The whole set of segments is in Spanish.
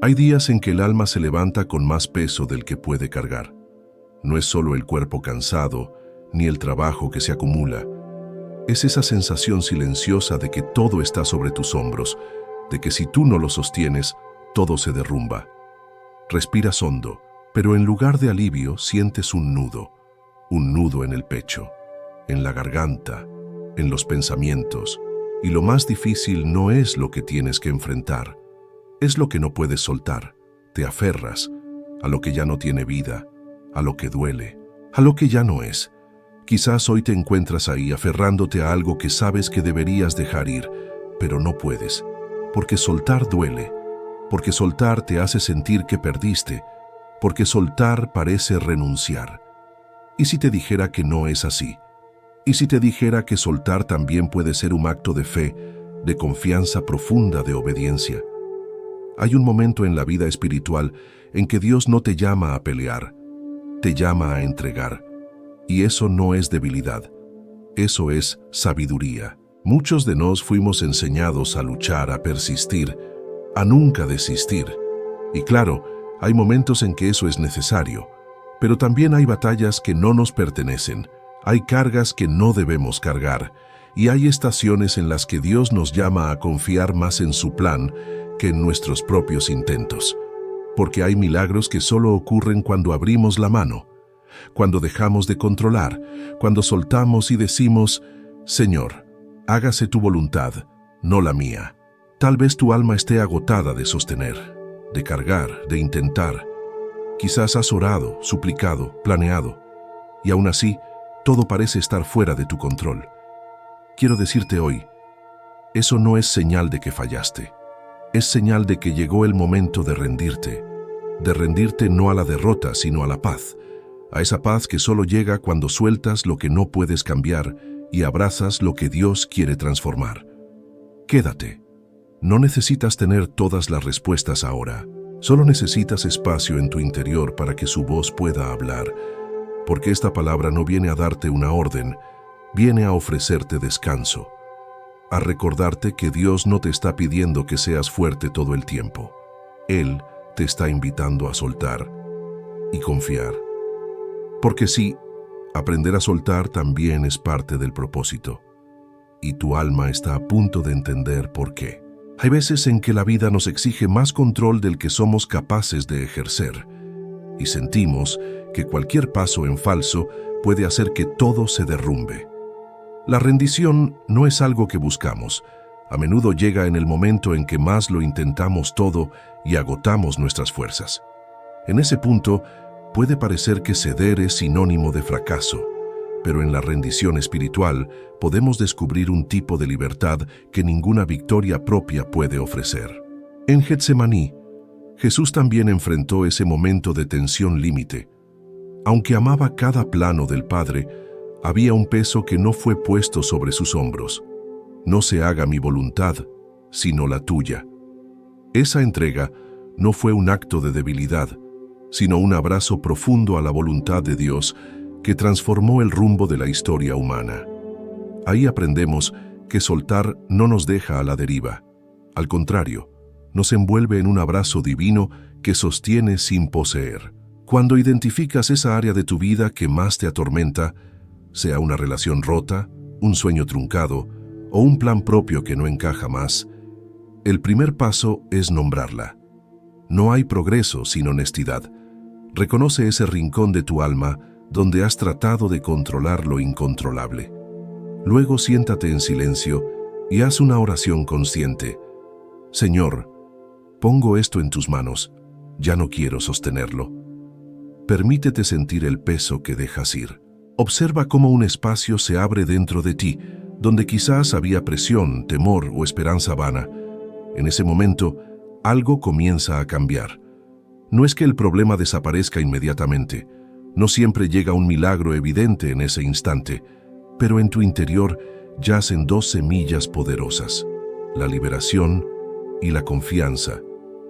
Hay días en que el alma se levanta con más peso del que puede cargar. No es solo el cuerpo cansado, ni el trabajo que se acumula. Es esa sensación silenciosa de que todo está sobre tus hombros, de que si tú no lo sostienes, todo se derrumba. Respiras hondo, pero en lugar de alivio sientes un nudo en el pecho, en la garganta, en los pensamientos. Y lo más difícil no es lo que tienes que enfrentar, es lo que no puedes soltar. Te aferras a lo que ya no tiene vida, a lo que duele, a lo que ya no es. Quizás hoy te encuentras ahí aferrándote a algo que sabes que deberías dejar ir, pero no puedes, porque soltar duele, porque soltar te hace sentir que perdiste, porque soltar parece renunciar. ¿Y si te dijera que no es así? ¿Y si te dijera que soltar también puede ser un acto de fe, de confianza profunda, de obediencia? Hay un momento en la vida espiritual en que Dios no te llama a pelear, te llama a entregar. Y eso no es debilidad, eso es sabiduría. Muchos de nos fuimos enseñados a luchar, a persistir, a nunca desistir. Y claro, hay momentos en que eso es necesario, pero también hay batallas que no nos pertenecen, hay cargas que no debemos cargar, y hay estaciones en las que Dios nos llama a confiar más en su plan que en nuestros propios intentos. Porque hay milagros que solo ocurren cuando abrimos la mano, cuando dejamos de controlar, cuando soltamos y decimos: Señor, hágase tu voluntad, no la mía. Tal vez tu alma esté agotada de sostener, de cargar, de intentar. Quizás has orado, suplicado, planeado, y aún así, todo parece estar fuera de tu control. Quiero decirte hoy, eso no es señal de que fallaste. Es señal de que llegó el momento de rendirte no a la derrota, sino a la paz. A esa paz que solo llega cuando sueltas lo que no puedes cambiar y abrazas lo que Dios quiere transformar. Quédate. No necesitas tener todas las respuestas ahora. Solo necesitas espacio en tu interior para que su voz pueda hablar. Porque esta palabra no viene a darte una orden, viene a ofrecerte descanso. A recordarte que Dios no te está pidiendo que seas fuerte todo el tiempo. Él te está invitando a soltar y confiar. Porque sí, aprender a soltar también es parte del propósito. Y tu alma está a punto de entender por qué. Hay veces en que la vida nos exige más control del que somos capaces de ejercer. Y sentimos que cualquier paso en falso puede hacer que todo se derrumbe. La rendición no es algo que buscamos. A menudo llega en el momento en que más lo intentamos todo y agotamos nuestras fuerzas. En ese punto, puede parecer que ceder es sinónimo de fracaso, pero en la rendición espiritual podemos descubrir un tipo de libertad que ninguna victoria propia puede ofrecer. En Getsemaní, Jesús también enfrentó ese momento de tensión límite. Aunque amaba cada plano del Padre, había un peso que no fue puesto sobre sus hombros. No se haga mi voluntad, sino la tuya. Esa entrega no fue un acto de debilidad, sino un abrazo profundo a la voluntad de Dios que transformó el rumbo de la historia humana. Ahí aprendemos que soltar no nos deja a la deriva. Al contrario, nos envuelve en un abrazo divino que sostiene sin poseer. Cuando identificas esa área de tu vida que más te atormenta, sea una relación rota, un sueño truncado o un plan propio que no encaja más, el primer paso es nombrarla. No hay progreso sin honestidad. Reconoce ese rincón de tu alma donde has tratado de controlar lo incontrolable. Luego siéntate en silencio y haz una oración consciente. Señor, pongo esto en tus manos, ya no quiero sostenerlo. Permítete sentir el peso que dejas ir. Observa cómo un espacio se abre dentro de ti, donde quizás había presión, temor o esperanza vana. En ese momento, algo comienza a cambiar. No es que el problema desaparezca inmediatamente, no siempre llega un milagro evidente en ese instante, pero en tu interior yacen dos semillas poderosas, la liberación y la confianza.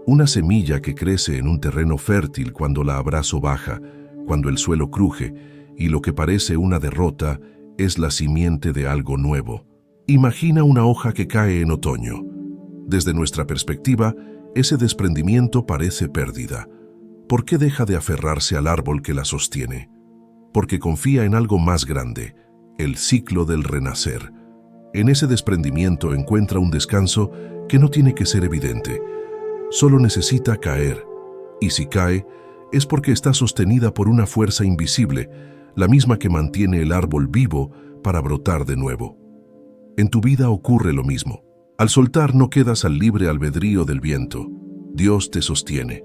Una semilla que crece en un terreno fértil cuando la abrazo baja, cuando el suelo cruje, y lo que parece una derrota es la simiente de algo nuevo. Imagina una hoja que cae en otoño. Desde nuestra perspectiva, ese desprendimiento parece pérdida. ¿Por qué deja de aferrarse al árbol que la sostiene? Porque confía en algo más grande, el ciclo del renacer. En ese desprendimiento encuentra un descanso que no tiene que ser evidente. Solo necesita caer, y si cae, es porque está sostenida por una fuerza invisible, la misma que mantiene el árbol vivo para brotar de nuevo. En tu vida ocurre lo mismo. Al soltar no quedas al libre albedrío del viento. Dios te sostiene.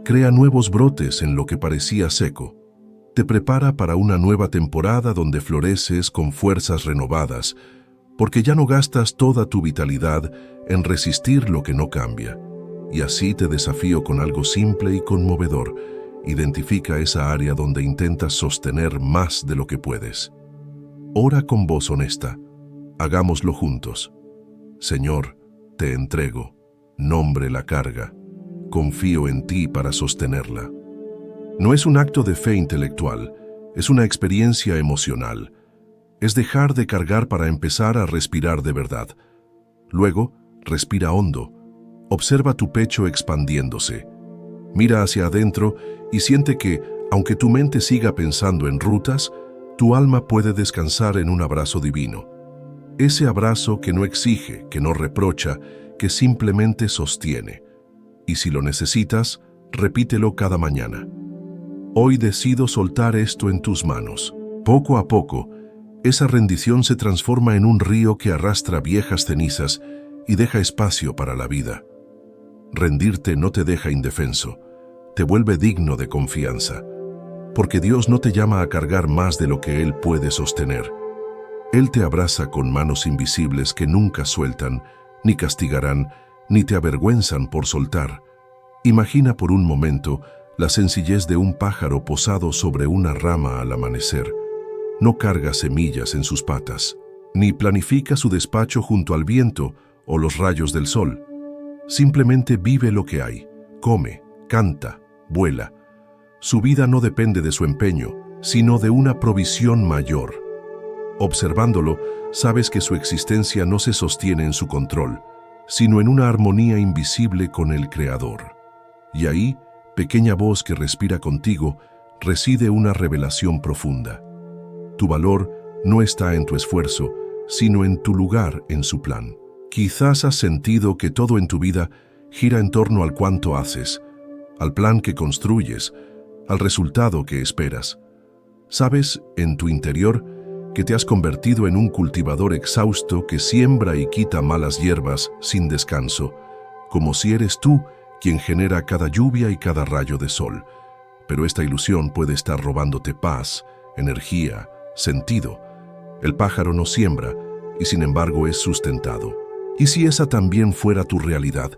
Crea nuevos brotes en lo que parecía seco. Te prepara para una nueva temporada donde floreces con fuerzas renovadas, porque ya no gastas toda tu vitalidad en resistir lo que no cambia. Y así te desafío con algo simple y conmovedor. Identifica esa área donde intentas sostener más de lo que puedes. Ora con voz honesta. Hagámoslo juntos. Señor, te entrego. Nombre la carga. Confío en ti para sostenerla. No es un acto de fe intelectual, es una experiencia emocional. Es dejar de cargar para empezar a respirar de verdad. Luego, respira hondo. Observa tu pecho expandiéndose. Mira hacia adentro y siente que, aunque tu mente siga pensando en rutas, tu alma puede descansar en un abrazo divino. Ese abrazo que no exige, que no reprocha, que simplemente sostiene. Y si lo necesitas, repítelo cada mañana. Hoy decido soltar esto en tus manos. Poco a poco, esa rendición se transforma en un río que arrastra viejas cenizas y deja espacio para la vida. Rendirte no te deja indefenso, te vuelve digno de confianza, porque Dios no te llama a cargar más de lo que Él puede sostener. Él te abraza con manos invisibles que nunca sueltan, ni castigarán, ni te avergüenzan por soltar. Imagina por un momento la sencillez de un pájaro posado sobre una rama al amanecer. No carga semillas en sus patas, ni planifica su despacho junto al viento o los rayos del sol. Simplemente vive lo que hay, come, canta, vuela. Su vida no depende de su empeño, sino de una provisión mayor. Observándolo, sabes que su existencia no se sostiene en su control, sino en una armonía invisible con el Creador. Y ahí, pequeña voz que respira contigo, reside una revelación profunda. Tu valor no está en tu esfuerzo, sino en tu lugar en su plan. Quizás has sentido que todo en tu vida gira en torno al cuánto haces, al plan que construyes, al resultado que esperas. Sabes, en tu interior, que te has convertido en un cultivador exhausto que siembra y quita malas hierbas sin descanso, como si eres tú quien genera cada lluvia y cada rayo de sol. Pero esta ilusión puede estar robándote paz, energía, sentido. El pájaro no siembra y sin embargo es sustentado. ¿Y si esa también fuera tu realidad?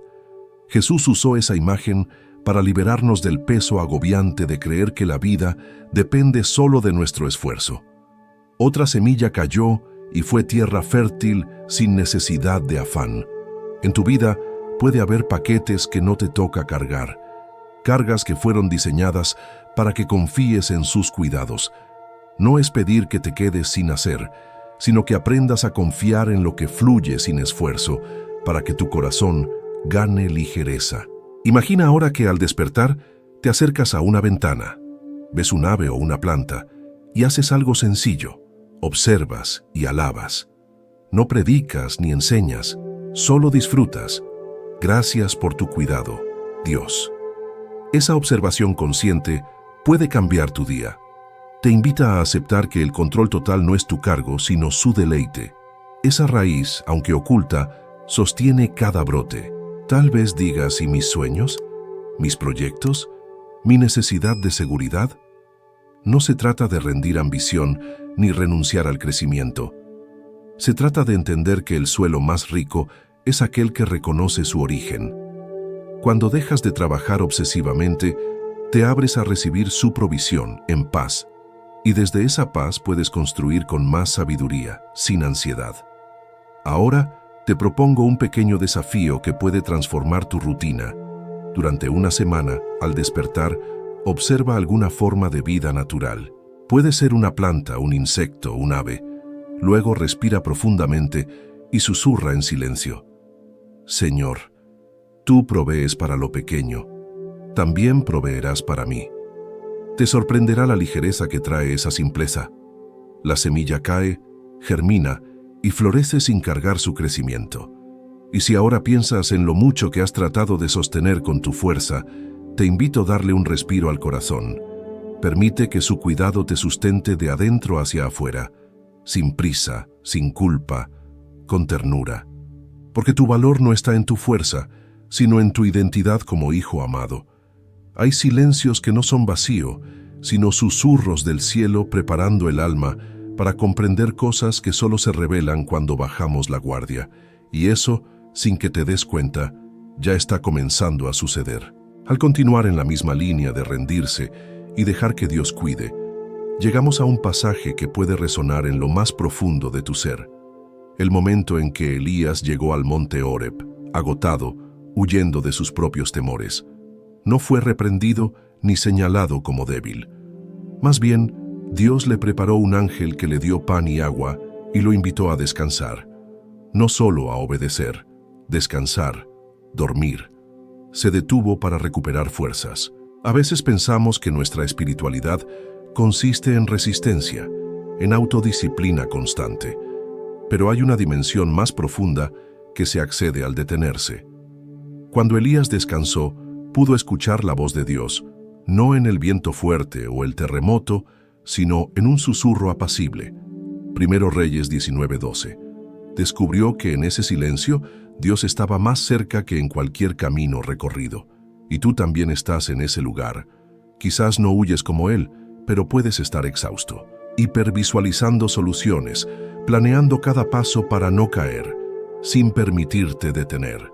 Jesús usó esa imagen para liberarnos del peso agobiante de creer que la vida depende solo de nuestro esfuerzo. Otra semilla cayó y fue tierra fértil sin necesidad de afán. En tu vida puede haber paquetes que no te toca cargar, cargas que fueron diseñadas para que confíes en sus cuidados. No es pedir que te quedes sin hacer, sino que aprendas a confiar en lo que fluye sin esfuerzo, para que tu corazón gane ligereza. Imagina ahora que al despertar te acercas a una ventana, ves un ave o una planta y haces algo sencillo, observas y alabas. No predicas ni enseñas, solo disfrutas. Gracias por tu cuidado, Dios. Esa observación consciente puede cambiar tu día. Te invita a aceptar que el control total no es tu cargo, sino su deleite. Esa raíz, aunque oculta, sostiene cada brote. Tal vez digas, ¿y mis sueños? ¿Mis proyectos? ¿Mi necesidad de seguridad? No se trata de rendir ambición ni renunciar al crecimiento. Se trata de entender que el suelo más rico es aquel que reconoce su origen. Cuando dejas de trabajar obsesivamente, te abres a recibir su provisión en paz. Y desde esa paz puedes construir con más sabiduría, sin ansiedad. Ahora te propongo un pequeño desafío que puede transformar tu rutina. Durante una semana, al despertar, observa alguna forma de vida natural. Puede ser una planta, un insecto, un ave. Luego respira profundamente y susurra en silencio. Señor, Tú provees para lo pequeño, también proveerás para mí. Te sorprenderá la ligereza que trae esa simpleza. La semilla cae, germina y florece sin cargar su crecimiento. Y si ahora piensas en lo mucho que has tratado de sostener con tu fuerza, te invito a darle un respiro al corazón. Permite que su cuidado te sustente de adentro hacia afuera, sin prisa, sin culpa, con ternura. Porque tu valor no está en tu fuerza, sino en tu identidad como hijo amado. Hay silencios que no son vacío, sino susurros del cielo preparando el alma para comprender cosas que solo se revelan cuando bajamos la guardia. Y eso, sin que te des cuenta, ya está comenzando a suceder. Al continuar en la misma línea de rendirse y dejar que Dios cuide, llegamos a un pasaje que puede resonar en lo más profundo de tu ser. El momento en que Elías llegó al monte Horeb, agotado, huyendo de sus propios temores. No fue reprendido ni señalado como débil. Más bien, Dios le preparó un ángel que le dio pan y agua y lo invitó a descansar. No solo a obedecer, descansar, dormir. Se detuvo para recuperar fuerzas. A veces pensamos que nuestra espiritualidad consiste en resistencia, en autodisciplina constante. Pero hay una dimensión más profunda que se accede al detenerse. Cuando Elías descansó, pudo escuchar la voz de Dios, no en el viento fuerte o el terremoto, sino en un susurro apacible. Primero Reyes 19:12. Descubrió que en ese silencio Dios estaba más cerca que en cualquier camino recorrido. Y tú también estás en ese lugar. Quizás no huyes como Él, pero puedes estar exhausto, hipervisualizando soluciones, planeando cada paso para no caer, sin permitirte detener.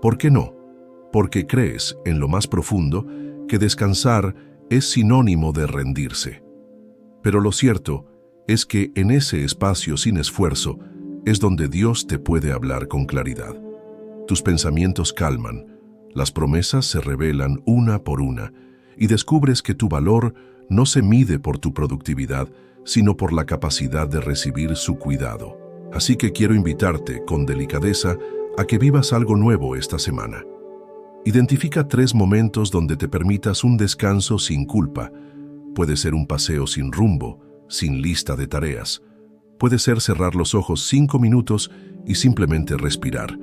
¿Por qué no? Porque crees, en lo más profundo, que descansar es sinónimo de rendirse. Pero lo cierto es que en ese espacio sin esfuerzo es donde Dios te puede hablar con claridad. Tus pensamientos calman, las promesas se revelan una por una, y descubres que tu valor no se mide por tu productividad, sino por la capacidad de recibir su cuidado. Así que quiero invitarte, con delicadeza, a que vivas algo nuevo esta semana. Identifica 3 momentos donde te permitas un descanso sin culpa. Puede ser un paseo sin rumbo, sin lista de tareas. Puede ser cerrar los ojos 5 minutos y simplemente respirar.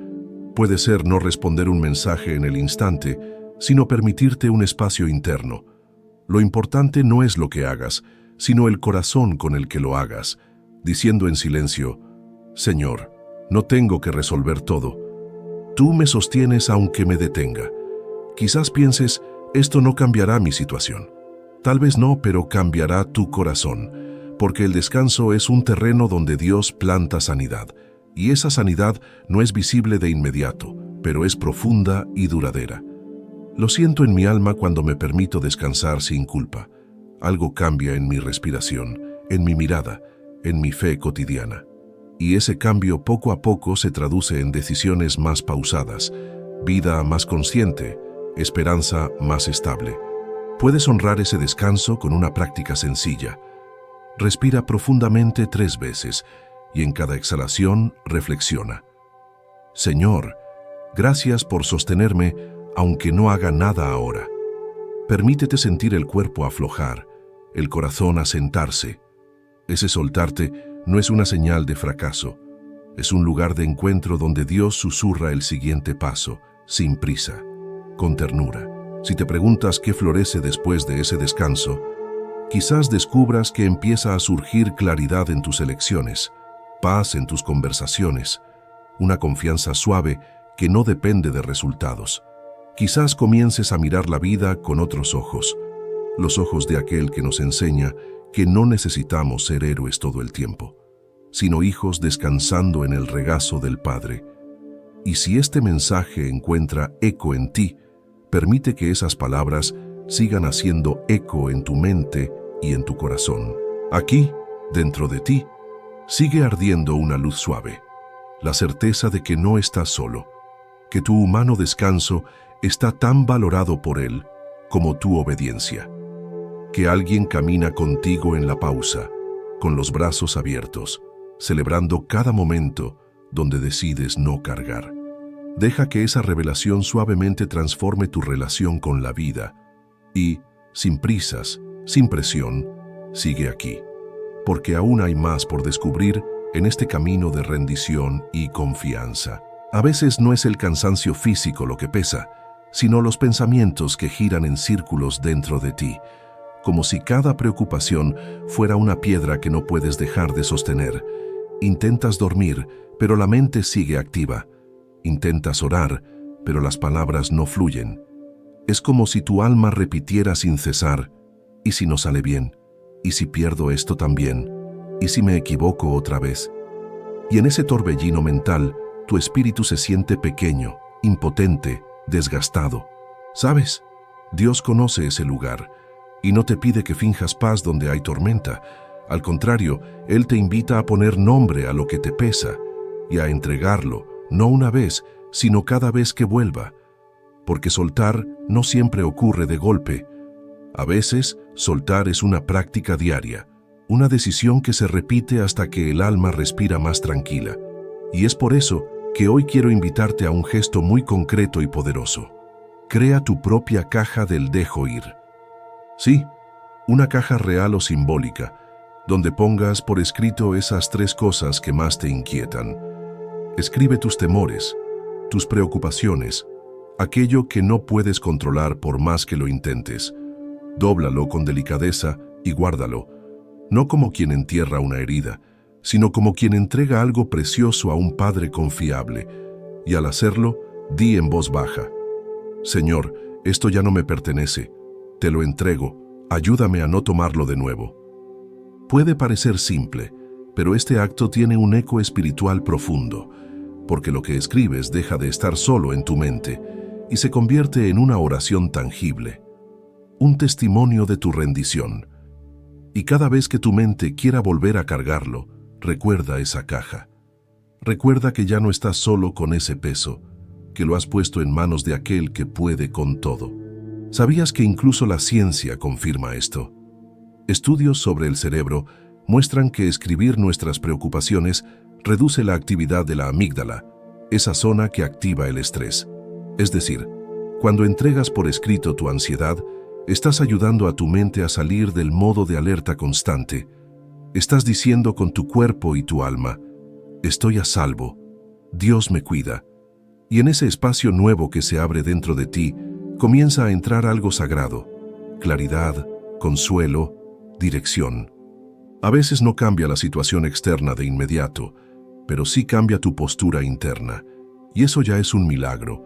Puede ser no responder un mensaje en el instante, sino permitirte un espacio interno. Lo importante no es lo que hagas, sino el corazón con el que lo hagas, diciendo en silencio: Señor, no tengo que resolver todo. Tú me sostienes aunque me detenga. Quizás pienses, esto no cambiará mi situación. Tal vez no, pero cambiará tu corazón, porque el descanso es un terreno donde Dios planta sanidad, y esa sanidad no es visible de inmediato, pero es profunda y duradera. Lo siento en mi alma cuando me permito descansar sin culpa. Algo cambia en mi respiración, en mi mirada, en mi fe cotidiana. Y ese cambio poco a poco se traduce en decisiones más pausadas, vida más consciente, esperanza más estable. Puedes honrar ese descanso con una práctica sencilla. Respira profundamente 3 veces y en cada exhalación reflexiona. Señor, gracias por sostenerme aunque no haga nada ahora. Permítete sentir el cuerpo aflojar, el corazón asentarse. Ese soltarte no es una señal de fracaso, es un lugar de encuentro donde Dios susurra el siguiente paso, sin prisa, con ternura. Si te preguntas qué florece después de ese descanso, quizás descubras que empieza a surgir claridad en tus elecciones, paz en tus conversaciones, una confianza suave que no depende de resultados. Quizás comiences a mirar la vida con otros ojos, los ojos de aquel que nos enseña que no necesitamos ser héroes todo el tiempo, sino hijos descansando en el regazo del Padre. Y si este mensaje encuentra eco en ti, permite que esas palabras sigan haciendo eco en tu mente y en tu corazón. Aquí, dentro de ti, sigue ardiendo una luz suave, la certeza de que no estás solo, que tu humano descanso está tan valorado por Él como tu obediencia, que alguien camina contigo en la pausa, con los brazos abiertos, celebrando cada momento donde decides no cargar. Deja que esa revelación suavemente transforme tu relación con la vida. Y, sin prisas, sin presión, sigue aquí. Porque aún hay más por descubrir en este camino de rendición y confianza. A veces no es el cansancio físico lo que pesa, sino los pensamientos que giran en círculos dentro de ti, como si cada preocupación fuera una piedra que no puedes dejar de sostener. Intentas dormir, pero la mente sigue activa. Intentas orar, pero las palabras no fluyen. Es como si tu alma repitiera sin cesar: ¿y si no sale bien? ¿Y si pierdo esto también? ¿Y si me equivoco otra vez? Y en ese torbellino mental, tu espíritu se siente pequeño, impotente, desgastado. ¿Sabes? Dios conoce ese lugar y no te pide que finjas paz donde hay tormenta. Al contrario, Él te invita a poner nombre a lo que te pesa y a entregarlo, no una vez, sino cada vez que vuelva. Porque soltar no siempre ocurre de golpe. A veces, soltar es una práctica diaria, una decisión que se repite hasta que el alma respira más tranquila. Y es por eso que hoy quiero invitarte a un gesto muy concreto y poderoso. Crea tu propia caja del dejo ir. Sí, una caja real o simbólica, donde pongas por escrito esas 3 cosas que más te inquietan. Escribe tus temores, tus preocupaciones, aquello que no puedes controlar por más que lo intentes. Dóblalo con delicadeza y guárdalo, no como quien entierra una herida, sino como quien entrega algo precioso a un Padre confiable. Y al hacerlo, di en voz baja: Señor, esto ya no me pertenece, te lo entrego, ayúdame a no tomarlo de nuevo. Puede parecer simple, pero este acto tiene un eco espiritual profundo, porque lo que escribes deja de estar solo en tu mente y se convierte en una oración tangible, un testimonio de tu rendición. Y cada vez que tu mente quiera volver a cargarlo, recuerda esa caja. Recuerda que ya no estás solo con ese peso, que lo has puesto en manos de aquel que puede con todo. ¿Sabías que incluso la ciencia confirma esto? Estudios sobre el cerebro muestran que escribir nuestras preocupaciones reduce la actividad de la amígdala, esa zona que activa el estrés. Es decir, cuando entregas por escrito tu ansiedad, estás ayudando a tu mente a salir del modo de alerta constante. Estás diciendo con tu cuerpo y tu alma: estoy a salvo, Dios me cuida. Y en ese espacio nuevo que se abre dentro de ti, comienza a entrar algo sagrado: claridad, consuelo, dirección. A veces no cambia la situación externa de inmediato, pero sí cambia tu postura interna. Y eso ya es un milagro,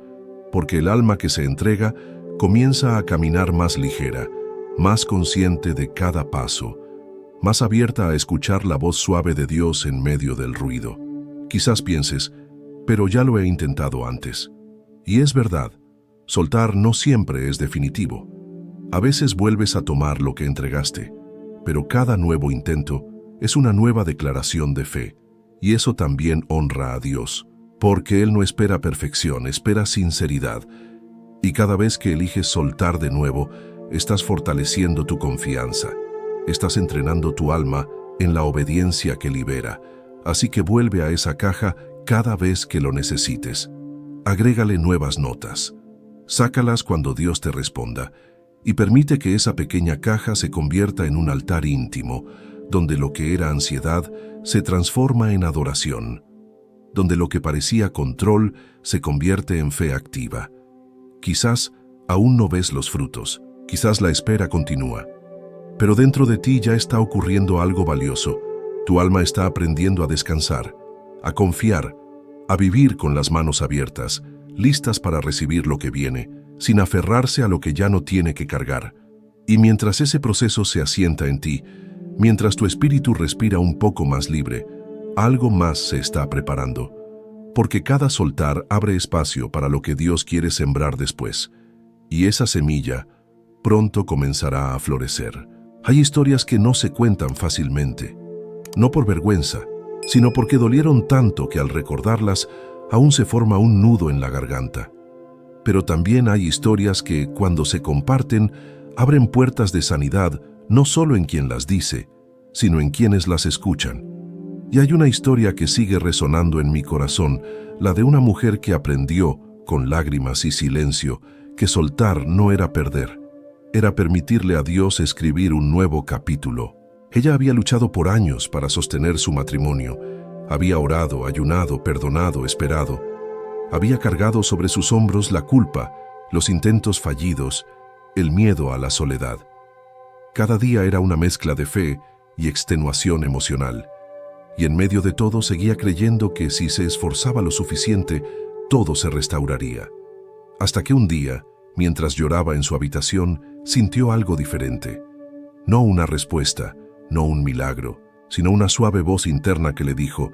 porque el alma que se entrega comienza a caminar más ligera, más consciente de cada paso, más abierta a escuchar la voz suave de Dios en medio del ruido. Quizás pienses: pero ya lo he intentado antes. Y es verdad, soltar no siempre es definitivo. A veces vuelves a tomar lo que entregaste, pero cada nuevo intento es una nueva declaración de fe, y eso también honra a Dios, porque Él no espera perfección, espera sinceridad. Y cada vez que eliges soltar de nuevo, estás fortaleciendo tu confianza, estás entrenando tu alma en la obediencia que libera. Así que vuelve a esa caja cada vez que lo necesites. Agrégale nuevas notas. Sácalas cuando Dios te responda y permite que esa pequeña caja se convierta en un altar íntimo, donde lo que era ansiedad se transforma en adoración, donde lo que parecía control se convierte en fe activa. Quizás aún no ves los frutos, quizás la espera continúa, pero dentro de ti ya está ocurriendo algo valioso. Tu alma está aprendiendo a descansar, a confiar, a vivir con las manos abiertas, listas para recibir lo que viene, sin aferrarse a lo que ya no tiene que cargar. Y mientras ese proceso se asienta en ti, mientras tu espíritu respira un poco más libre, algo más se está preparando, porque cada soltar abre espacio para lo que Dios quiere sembrar después, y esa semilla pronto comenzará a florecer. Hay historias que no se cuentan fácilmente, no por vergüenza, sino porque dolieron tanto que al recordarlas aún se forma un nudo en la garganta. Pero también hay historias que, cuando se comparten, abren puertas de sanidad no solo en quien las dice, sino en quienes las escuchan. Y hay una historia que sigue resonando en mi corazón, la de una mujer que aprendió, con lágrimas y silencio, que soltar no era perder, era permitirle a Dios escribir un nuevo capítulo. Ella había luchado por años para sostener su matrimonio, había orado, ayunado, perdonado, esperado. Había cargado sobre sus hombros la culpa, los intentos fallidos, el miedo a la soledad. Cada día era una mezcla de fe y extenuación emocional. Y en medio de todo seguía creyendo que si se esforzaba lo suficiente, todo se restauraría. Hasta que un día, mientras lloraba en su habitación, sintió algo diferente. No una respuesta, no un milagro, sino una suave voz interna que le dijo: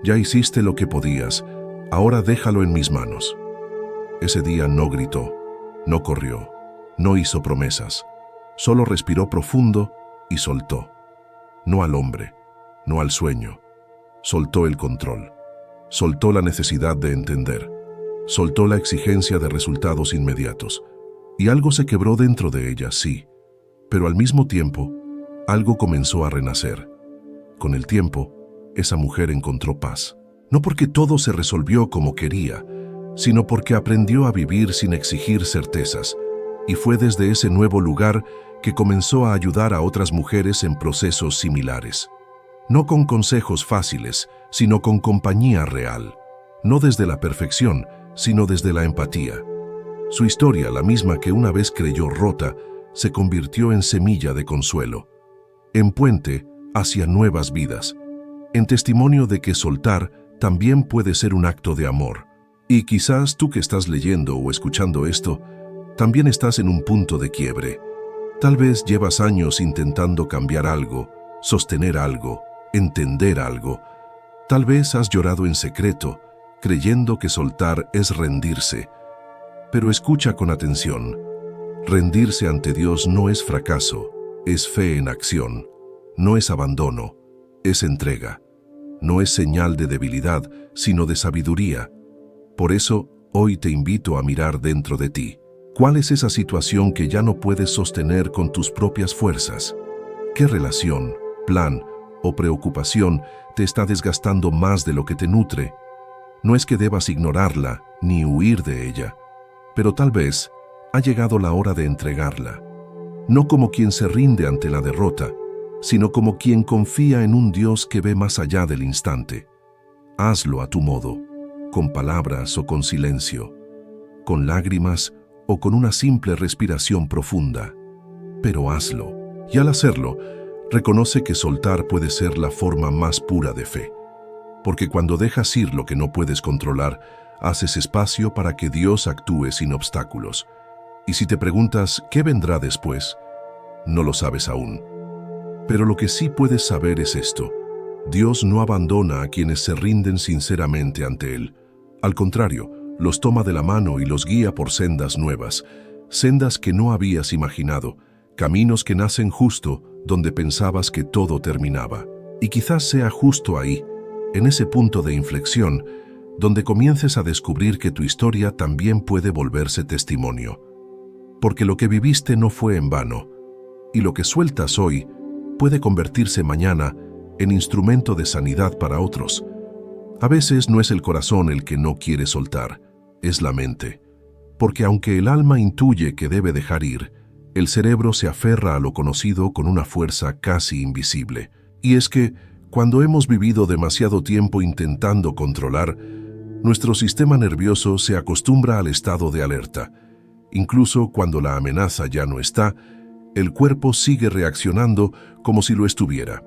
«Ya hiciste lo que podías, ahora déjalo en mis manos». Ese día no gritó, no corrió, no hizo promesas, solo respiró profundo y soltó. No al hombre, no al sueño. Soltó el control, soltó la necesidad de entender, soltó la exigencia de resultados inmediatos. Y algo se quebró dentro de ella, sí, pero al mismo tiempo, algo comenzó a renacer. Con el tiempo, esa mujer encontró paz, no porque todo se resolvió como quería, sino porque aprendió a vivir sin exigir certezas, y fue desde ese nuevo lugar que comenzó a ayudar a otras mujeres en procesos similares. No con consejos fáciles, sino con compañía real. No desde la perfección, sino desde la empatía. Su historia, la misma que una vez creyó rota, se convirtió en semilla de consuelo, en puente hacia nuevas vidas, en testimonio de que soltar también puede ser un acto de amor. Y quizás tú que estás leyendo o escuchando esto, también estás en un punto de quiebre. Tal vez llevas años intentando cambiar algo, sostener algo, entender algo. Tal vez has llorado en secreto, creyendo que soltar es rendirse. Pero escucha con atención. Rendirse ante Dios no es fracaso, es fe en acción. No es abandono, es entrega. No es señal de debilidad, sino de sabiduría. Por eso, hoy te invito a mirar dentro de ti. ¿Cuál es esa situación que ya no puedes sostener con tus propias fuerzas? ¿Qué relación, plan o preocupación te está desgastando más de lo que te nutre? No es que debas ignorarla ni huir de ella, pero tal vez ha llegado la hora de entregarla. No como quien se rinde ante la derrota, sino como quien confía en un Dios que ve más allá del instante. Hazlo a tu modo, con palabras o con silencio, con lágrimas o con una simple respiración profunda. Pero hazlo, y al hacerlo, reconoce que soltar puede ser la forma más pura de fe. Porque cuando dejas ir lo que no puedes controlar, haces espacio para que Dios actúe sin obstáculos. Y si te preguntas ¿qué vendrá después?, no lo sabes aún. Pero lo que sí puedes saber es esto: Dios no abandona a quienes se rinden sinceramente ante Él. Al contrario, los toma de la mano y los guía por sendas nuevas, sendas que no habías imaginado, caminos que nacen justo donde pensabas que todo terminaba. Y quizás sea justo ahí, en ese punto de inflexión, donde comiences a descubrir que tu historia también puede volverse testimonio. Porque lo que viviste no fue en vano, y lo que sueltas hoy puede convertirse mañana en instrumento de sanidad para otros. A veces no es el corazón el que no quiere soltar, es la mente. Porque aunque el alma intuye que debe dejar ir, el cerebro se aferra a lo conocido con una fuerza casi invisible. Y es que, cuando hemos vivido demasiado tiempo intentando controlar, nuestro sistema nervioso se acostumbra al estado de alerta. Incluso cuando la amenaza ya no está, el cuerpo sigue reaccionando como si lo estuviera.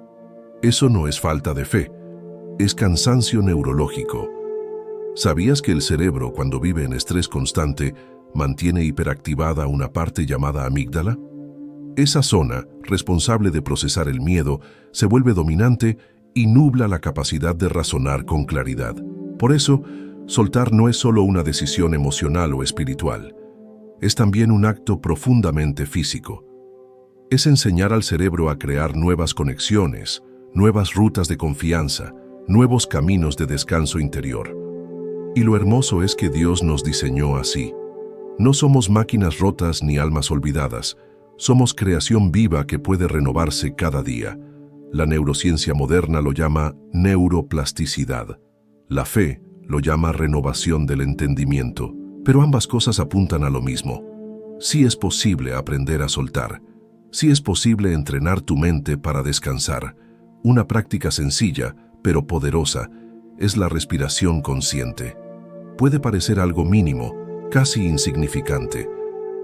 Eso no es falta de fe, es cansancio neurológico. ¿Sabías que el cerebro, cuando vive en estrés constante, mantiene hiperactivada una parte llamada amígdala? Esa zona, responsable de procesar el miedo, se vuelve dominante y nubla la capacidad de razonar con claridad. Por eso, soltar no es solo una decisión emocional o espiritual, es también un acto profundamente físico. Es enseñar al cerebro a crear nuevas conexiones, nuevas rutas de confianza, nuevos caminos de descanso interior. Y lo hermoso es que Dios nos diseñó así. No somos máquinas rotas ni almas olvidadas, somos creación viva que puede renovarse cada día. La neurociencia moderna lo llama neuroplasticidad. La fe lo llama renovación del entendimiento, pero ambas cosas apuntan a lo mismo. Sí es posible aprender a soltar. Sí es posible entrenar tu mente para descansar. Una práctica sencilla, pero poderosa, es la respiración consciente. Puede parecer algo mínimo, casi insignificante,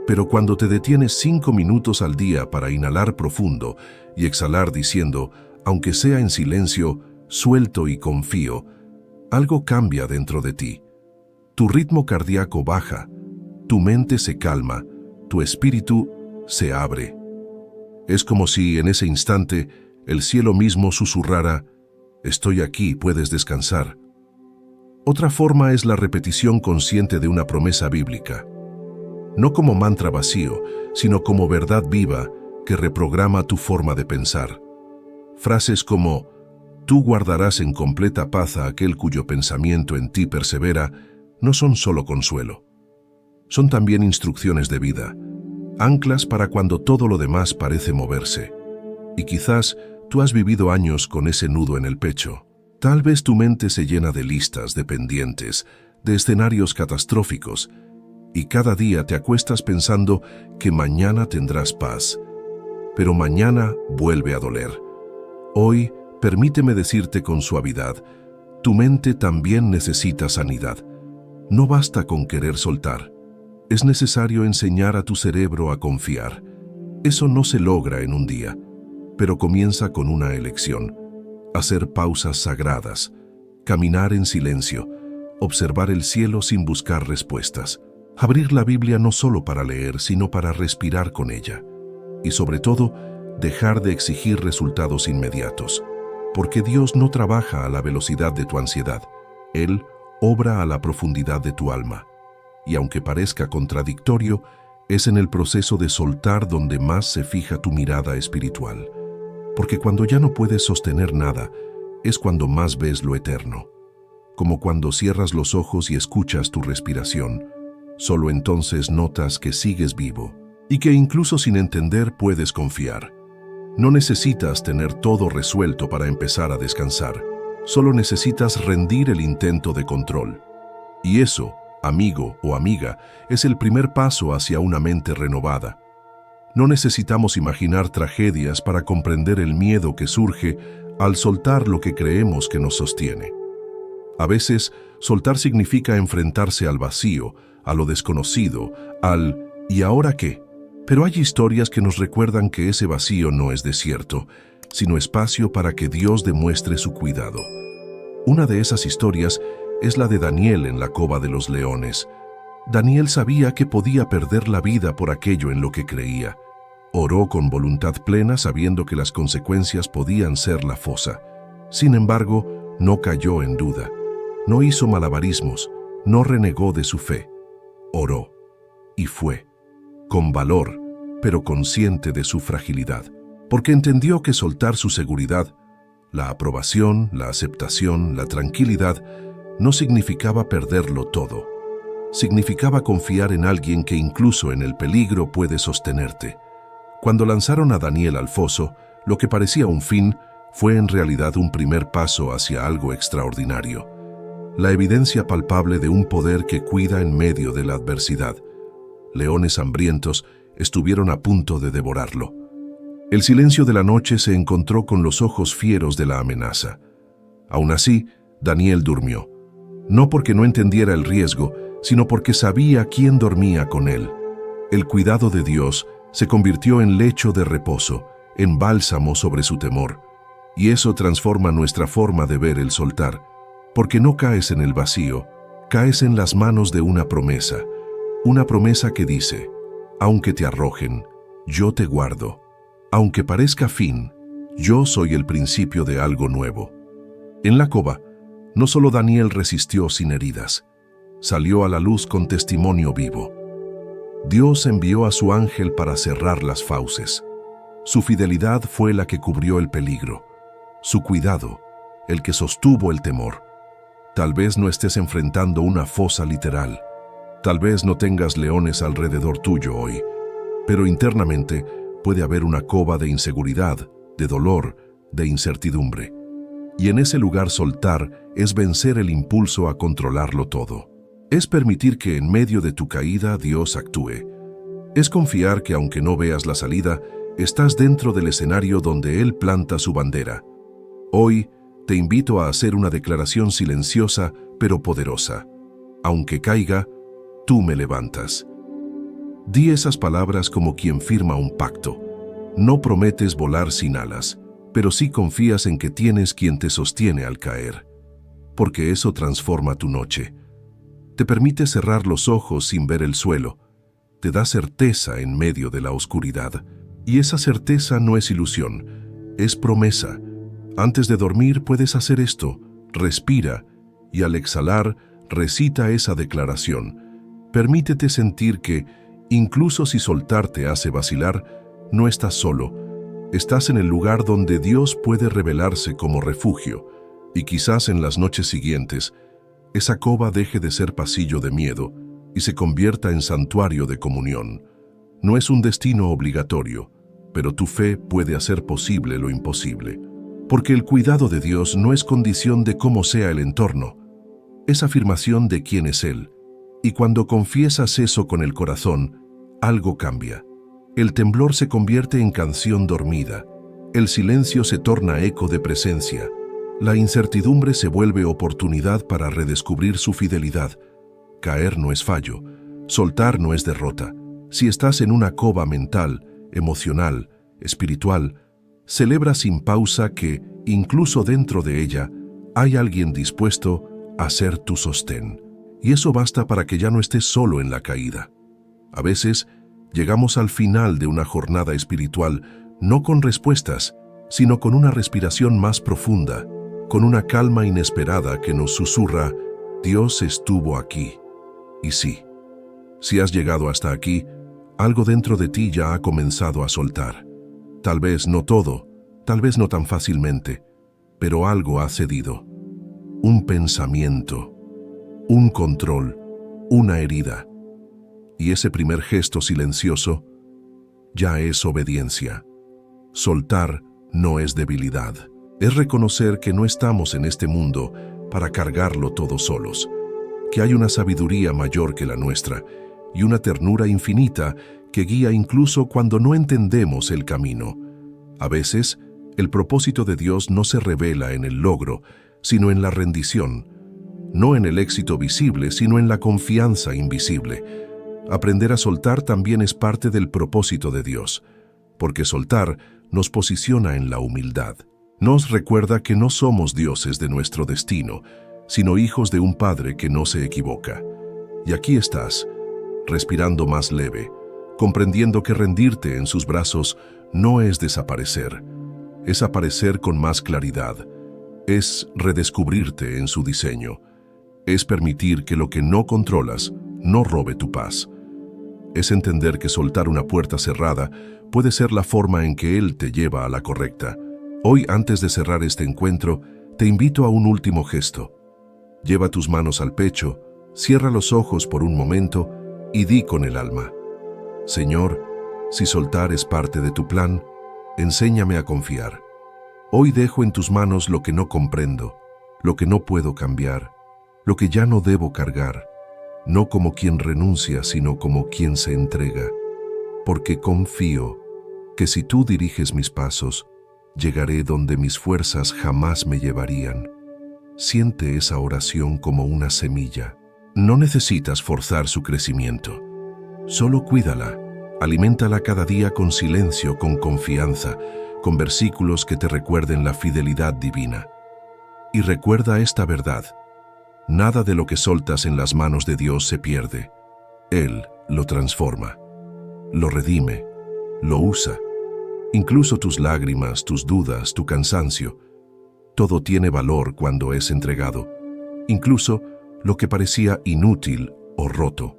pero cuando te detienes 5 minutos al día para inhalar profundo y exhalar diciendo, aunque sea en silencio, suelto y confío, algo cambia dentro de ti. Tu ritmo cardíaco baja, tu mente se calma, tu espíritu se abre. Es como si en ese instante el cielo mismo susurrara, estoy aquí, puedes descansar. Otra forma es la repetición consciente de una promesa bíblica. No como mantra vacío, sino como verdad viva que reprograma tu forma de pensar. Frases como, tú guardarás en completa paz a aquel cuyo pensamiento en ti persevera, no son solo consuelo. Son también instrucciones de vida, anclas para cuando todo lo demás parece moverse. Y quizás tú has vivido años con ese nudo en el pecho. Tal vez tu mente se llena de listas, de pendientes, de escenarios catastróficos, y cada día te acuestas pensando que mañana tendrás paz. Pero mañana vuelve a doler. Hoy, permíteme decirte con suavidad, tu mente también necesita sanidad. No basta con querer soltar. Es necesario enseñar a tu cerebro a confiar. Eso no se logra en un día, pero comienza con una elección. Hacer pausas sagradas, caminar en silencio, observar el cielo sin buscar respuestas. Abrir la Biblia no solo para leer, sino para respirar con ella. Y sobre todo, dejar de exigir resultados inmediatos. Porque Dios no trabaja a la velocidad de tu ansiedad. Él obra a la profundidad de tu alma. Y aunque parezca contradictorio, es en el proceso de soltar donde más se fija tu mirada espiritual. Porque cuando ya no puedes sostener nada, es cuando más ves lo eterno. Como cuando cierras los ojos y escuchas tu respiración. Solo entonces notas que sigues vivo y que incluso sin entender puedes confiar. No necesitas tener todo resuelto para empezar a descansar. Solo necesitas rendir el intento de control. Y eso, amigo o amiga, es el primer paso hacia una mente renovada. No necesitamos imaginar tragedias para comprender el miedo que surge al soltar lo que creemos que nos sostiene. A veces, soltar significa enfrentarse al vacío, a lo desconocido, al ¿y ahora qué? Pero hay historias que nos recuerdan que ese vacío no es desierto, sino espacio para que Dios demuestre su cuidado. Una de esas historias es la de Daniel en la cova de los leones. Daniel sabía que podía perder la vida por aquello en lo que creía. Oró con voluntad plena sabiendo que las consecuencias podían ser la fosa. Sin embargo, no cayó en duda. No hizo malabarismos, no renegó de su fe. Oró. Y fue. Con valor, pero consciente de su fragilidad. Porque entendió que soltar su seguridad, la aprobación, la aceptación, la tranquilidad, no significaba perderlo todo. Significaba confiar en alguien que incluso en el peligro puede sostenerte. Cuando lanzaron a Daniel al foso, lo que parecía un fin fue en realidad un primer paso hacia algo extraordinario. La evidencia palpable de un poder que cuida en medio de la adversidad. Leones hambrientos estuvieron a punto de devorarlo. El silencio de la noche se encontró con los ojos fieros de la amenaza. Aún así, Daniel durmió. No porque no entendiera el riesgo, sino porque sabía quién dormía con él. El cuidado de Dios se convirtió en lecho de reposo, en bálsamo sobre su temor. Y eso transforma nuestra forma de ver el soltar, porque no caes en el vacío, caes en las manos de una promesa que dice, aunque te arrojen, yo te guardo. Aunque parezca fin, yo soy el principio de algo nuevo. En la cova, no solo Daniel resistió sin heridas, salió a la luz con testimonio vivo. Dios envió a su ángel para cerrar las fauces. Su fidelidad fue la que cubrió el peligro. Su cuidado, el que sostuvo el temor. Tal vez no estés enfrentando una fosa literal. Tal vez no tengas leones alrededor tuyo hoy, pero internamente puede haber una cova de inseguridad, de dolor, de incertidumbre. Y en ese lugar soltar es vencer el impulso a controlarlo todo. Es permitir que en medio de tu caída Dios actúe. Es confiar que aunque no veas la salida, estás dentro del escenario donde Él planta su bandera. Hoy te invito a hacer una declaración silenciosa pero poderosa. Aunque caiga, tú me levantas. Di esas palabras como quien firma un pacto. No prometes volar sin alas, pero sí confías en que tienes quien te sostiene al caer. Porque eso transforma tu noche. Te permite cerrar los ojos sin ver el suelo. Te da certeza en medio de la oscuridad. Y esa certeza no es ilusión, es promesa. Antes de dormir puedes hacer esto, respira y al exhalar recita esa declaración. Permítete sentir que, incluso si soltar te hace vacilar, no estás solo. Estás en el lugar donde Dios puede revelarse como refugio y quizás en las noches siguientes, esa cova deje de ser pasillo de miedo y se convierta en santuario de comunión. No es un destino obligatorio, pero tu fe puede hacer posible lo imposible. Porque el cuidado de Dios no es condición de cómo sea el entorno, es afirmación de quién es Él. Y cuando confiesas eso con el corazón, algo cambia. El temblor se convierte en canción dormida, el silencio se torna eco de presencia, la incertidumbre se vuelve oportunidad para redescubrir su fidelidad. Caer no es fallo, soltar no es derrota. Si estás en una cova mental, emocional, espiritual, celebra sin pausa que, incluso dentro de ella, hay alguien dispuesto a ser tu sostén. Y eso basta para que ya no estés solo en la caída. A veces, llegamos al final de una jornada espiritual no con respuestas, sino con una respiración más profunda, con una calma inesperada que nos susurra, Dios estuvo aquí. Y sí, si has llegado hasta aquí, algo dentro de ti ya ha comenzado a soltar. Tal vez no todo, tal vez no tan fácilmente, pero algo ha cedido. Un pensamiento, un control, una herida. Y ese primer gesto silencioso ya es obediencia. Soltar no es debilidad. Es reconocer que no estamos en este mundo para cargarlo todos solos, que hay una sabiduría mayor que la nuestra y una ternura infinita que guía incluso cuando no entendemos el camino. A veces, el propósito de Dios no se revela en el logro, sino en la rendición, no en el éxito visible, sino en la confianza invisible. Aprender a soltar también es parte del propósito de Dios, porque soltar nos posiciona en la humildad. Nos recuerda que no somos dioses de nuestro destino, sino hijos de un Padre que no se equivoca. Y aquí estás, respirando más leve, comprendiendo que rendirte en sus brazos no es desaparecer, es aparecer con más claridad, es redescubrirte en su diseño, es permitir que lo que no controlas no robe tu paz. Es entender que soltar una puerta cerrada puede ser la forma en que Él te lleva a la correcta. Hoy, antes de cerrar este encuentro, te invito a un último gesto. Lleva tus manos al pecho, cierra los ojos por un momento y di con el alma: Señor, si soltar es parte de tu plan, enséñame a confiar. Hoy dejo en tus manos lo que no comprendo, lo que no puedo cambiar, lo que ya no debo cargar, no como quien renuncia, sino como quien se entrega, porque confío que si tú diriges mis pasos, llegaré donde mis fuerzas jamás me llevarían. Siente esa oración como una semilla. No necesitas forzar su crecimiento. Solo cuídala, aliméntala cada día con silencio, con confianza, con versículos que te recuerden la fidelidad divina. Y recuerda esta verdad: nada de lo que soltas en las manos de Dios se pierde. Él lo transforma, lo redime, lo usa. Incluso tus lágrimas, tus dudas, tu cansancio, todo tiene valor cuando es entregado. Incluso lo que parecía inútil o roto.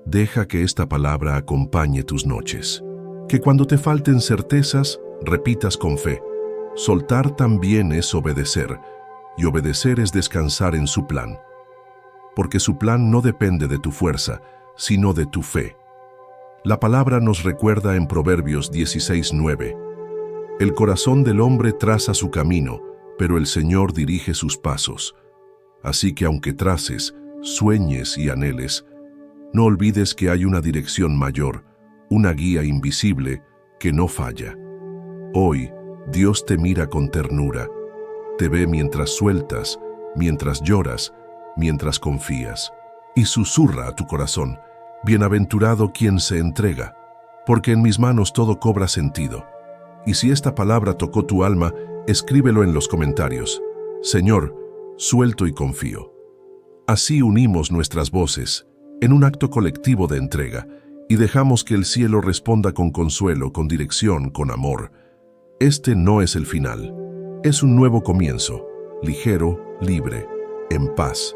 Deja que esta palabra acompañe tus noches. Que cuando te falten certezas, repitas con fe: soltar también es obedecer, y obedecer es descansar en su plan. Porque su plan no depende de tu fuerza, sino de tu fe. La palabra nos recuerda en Proverbios 16:9: El corazón del hombre traza su camino, pero el Señor dirige sus pasos. Así que aunque traces, sueñes y anheles, no olvides que hay una dirección mayor, una guía invisible que no falla. Hoy, Dios te mira con ternura, te ve mientras sueltas, mientras lloras, mientras confías, y susurra a tu corazón: bienaventurado quien se entrega, porque en mis manos todo cobra sentido. Y si esta palabra tocó tu alma, escríbelo en los comentarios. Señor, suelto y confío. Así unimos nuestras voces en un acto colectivo de entrega y dejamos que el cielo responda con consuelo, con dirección, con amor. Este no es el final, es un nuevo comienzo, ligero, libre, en paz.